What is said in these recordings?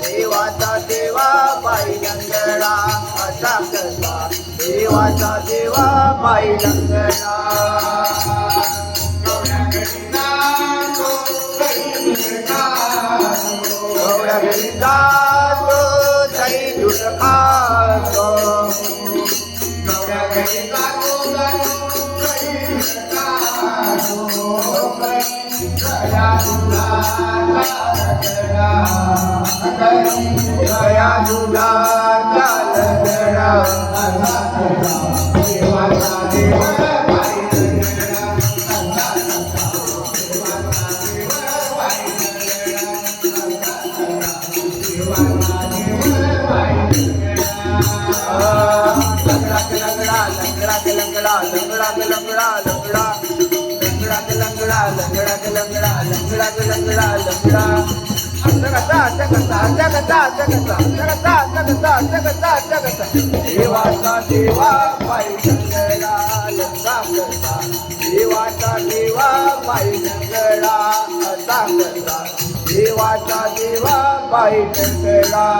देवाचा देवा बाई लंगडा असा कसा देवाचा देवा बाई लंगडा गौऱ्या घरी जातो दही दूध खातो गौऱ्या घरी जातो दही दूध खातो गया दुलाचा लगडा देवाचा देवा बाई देवाचा देवा बाई लंगडा लंगा कसा देवाचा देवा बाई लंगडा असा कसा देवाचा देवा बाई लंगडा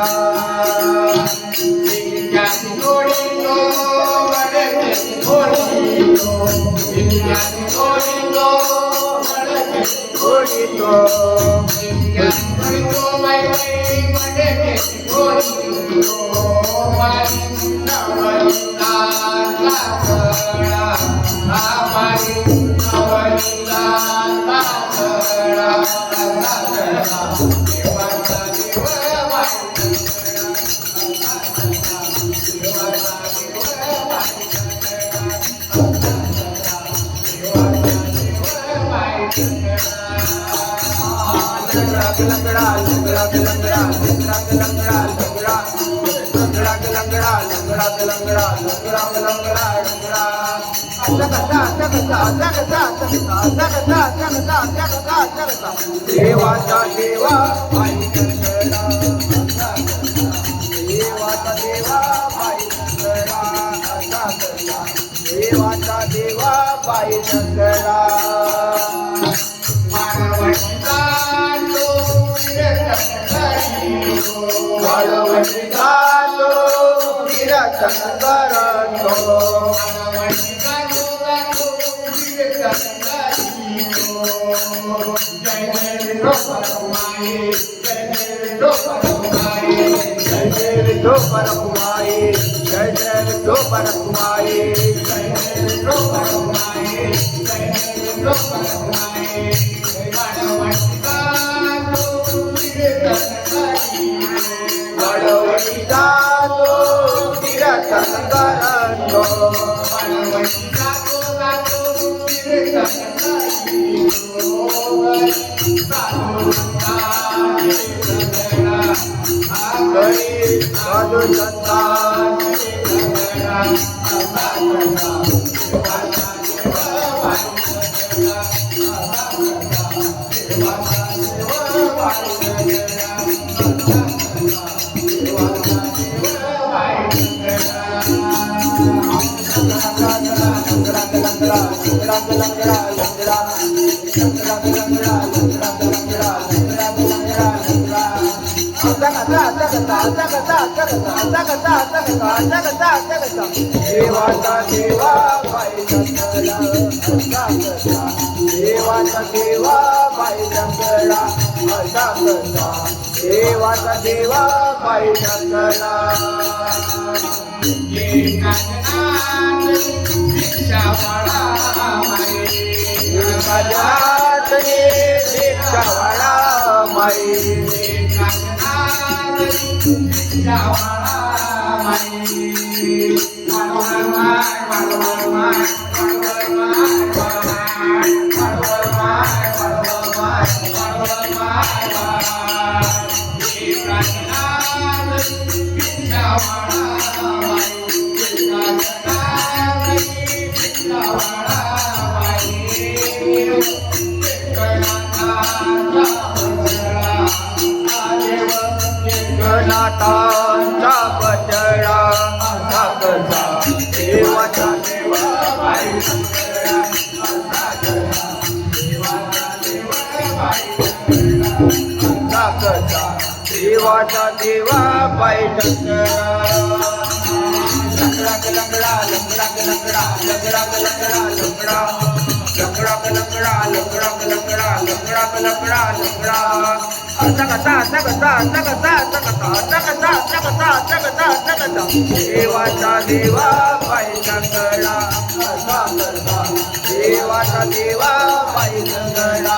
देवाचा देवा बाई लंगडा देवाचा देवा बाई लंगडा असा कसा देवाचा देवा बाई लंगडा वाळवंटी गातो विरचन करतो जय जय विठो परमाई जय जय विठो परमाई जय जय विठो परमाई जय जय विठो परमाई जय जय विठो परमाई जय जय विठो परमाई वाळवंटी गातो विरचन करतो देवाचा देवा बाई लंगडा असा कसा देवाचा देवा बाई लंगडा असा कसा देवाचा देवा बाई लंगडा भिक्षावाळा माई Thank you. नाथांचा पटळा असा कसा देवाचा देवा बाई शंकरा असा कसा देवाचा देवा बाई शंकरा असा कसा देवाचा देवा बाई शंकरा लंगडा लंगडा लंगडा लंगडा लंगडा लंगडा लंगडा लंगडा लंगडा लंगडा लंगडा लंगडा लंगडा लंगडा अटकता अटकता अटकता अटकता अटकता अटकता अटकता अटकता देवाचा देवा बाई शंकरा असा कसा देवाचा देवा बाई शंकरा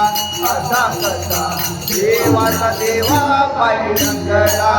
असा कसा देवाचा देवा बाई शंकरा